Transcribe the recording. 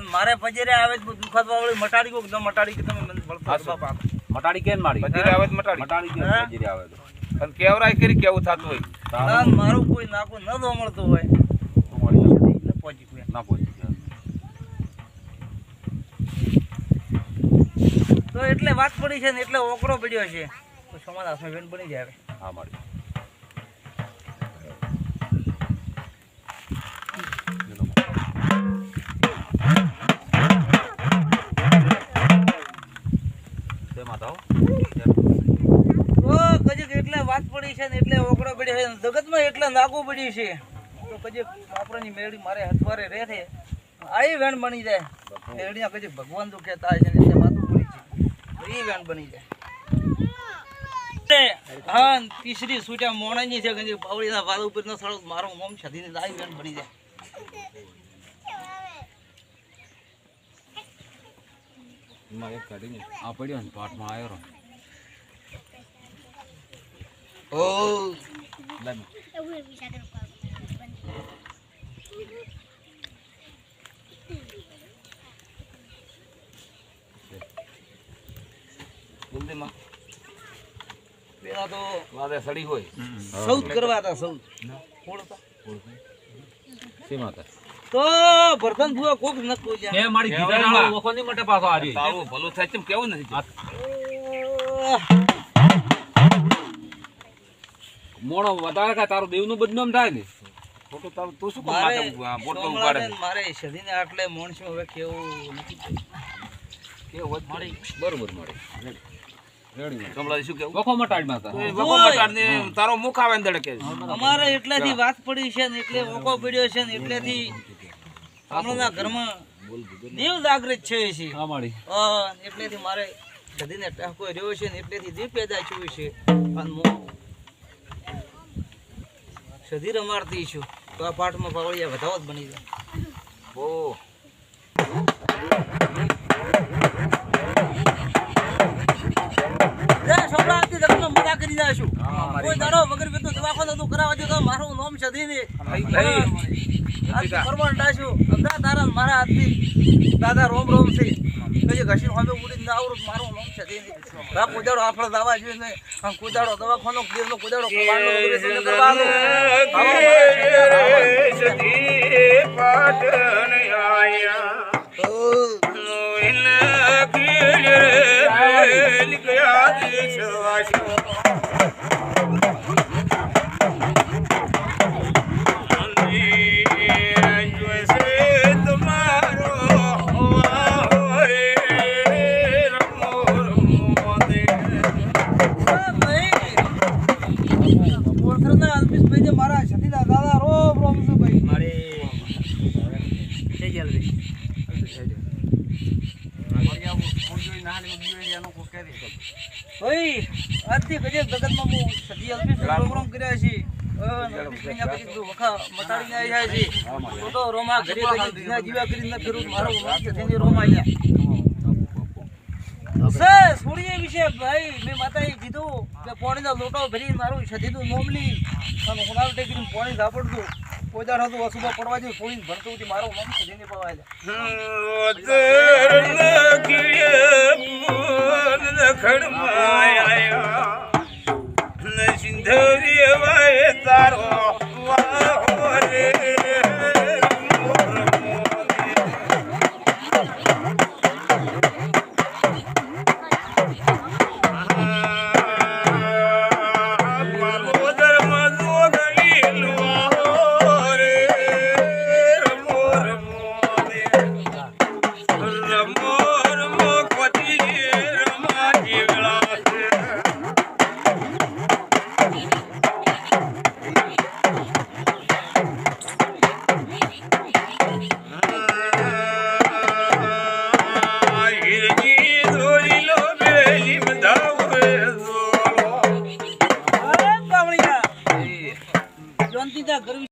મારે પજેરે આવે દુખાદવા વાળી મટાડી કો એકદમ મટાડી કે તમે મટાડી કેમ મારી પજેરે આવે મટાડી મટાડી કેમ પજેરે આવે તો અને કેવરાય કરી કેવું થાતું હોય ના મારું કોઈ નાકો ન દો મળતો હોય તમારી ન પહોંચી કોઈ ના પહોંચી તો એટલે વાત પડી છે ને એટલે ઓકળો પડ્યો છે તો સમાજ હાથમાં વેન બની જાય હા મારી એટલે વાત પડી છે ને એટલે ઓકળો પડ્યો છે જગતમાં એટલે નાગુ પડ્યું છે તો કજે આપણાની મેળી મારે હથવારે રહે છે આઈ વેણ બની જાય મેળીના કજે ભગવાન તો કહેતા છે ને એટલે વાતો પડી છે એ વેણ બની જાય હા તીસરી સૂટા મોણાની છે કજે પાવડીના વાદ ઉપર ન સળો મારો મોમ છધીને આઈ વેણ બની જાય એક કાઢીને આ પડ્યો ને પાટમાં આવ્યો Oh. જલ્દી માં પેલા તો વાદે સડી હોય સૌદ કરવા હતા સૌદ કોળતા સીમાતા તો ભરતન ભુવા કોક ન કોઈ જાય એ મારી ગીતાના ઓખો ની મટે પાછો આવી તારું ભલું થાય તેમ કેવું નથી મોણો વધારે કા તારું દેવનું બદનામ થાય ને ફોટો તારું તું શું માથે બોટ પર ઉપાડે મારે સદીને આટલે મોણસો હવે કેવું નથી કેવું મારી બરોબર મળે રેડી કમલા શું કેવું વખો મટાડી માતા વખો મટાડને તારો મુખ આવે ને કે અમારે એટલેથી વાત પડી છે ને એટલે ઓકો પડ્યો છે ને એટલેથી હમણાંના ઘરમાં દેવ જાગૃત છે હા મારી એટલેથી મારે સદીને ટાકો રહ્યો છે ને એટલેથી દેવ પેદા થયું છે અને સધી રમાડતી છું તો આ પાઠમાં પાવળિયા વધાવત બની જાય ઓ છોકરાથી તમે મજા કરી જાશું કોઈ દાડો વગર વેતો દવાખાનો તો કરાવવા જો મારું નામ સધી ને પરવંટાશું અગા તારા મારા હાથથી દાદા રોમ રોમ છે કઈ ઘસી હોમે ઉડી ના આવરું મારું નામ સધી ને રા કુદાડો આપણે દવા જોઈએ ને કુદાડો દવાખાનો ગીરનો કુદાડો કરવાનો કરવાનો સધી પાટણ આયા ઓ ઇન કીરે ગયા દેશવાસી મારા સતીના દાદા રોમ રોમ છું ભાઈ મારે આજથી કજે જગતમાં હું સતી અલ્પેશ પ્રોગ્રામ કર્યા છે મટાડીને આવ્યા છે તો રોમા ઘરે જીવા કરીને ફેરું મારો રોમા છોડીએ વિશે ભાઈ મેં માતાએ કીધું કે પાણીનો લોટો ભરી મારું સતીનું મોમલી અને ઉનાળ ટેકીને પાણી ઝાપડતું કોદાર હતું અસુબા પડવા જેવું છોડીને ભણતું હતી મારું નામ સતીને પવાય તારો ચિંતા કરવી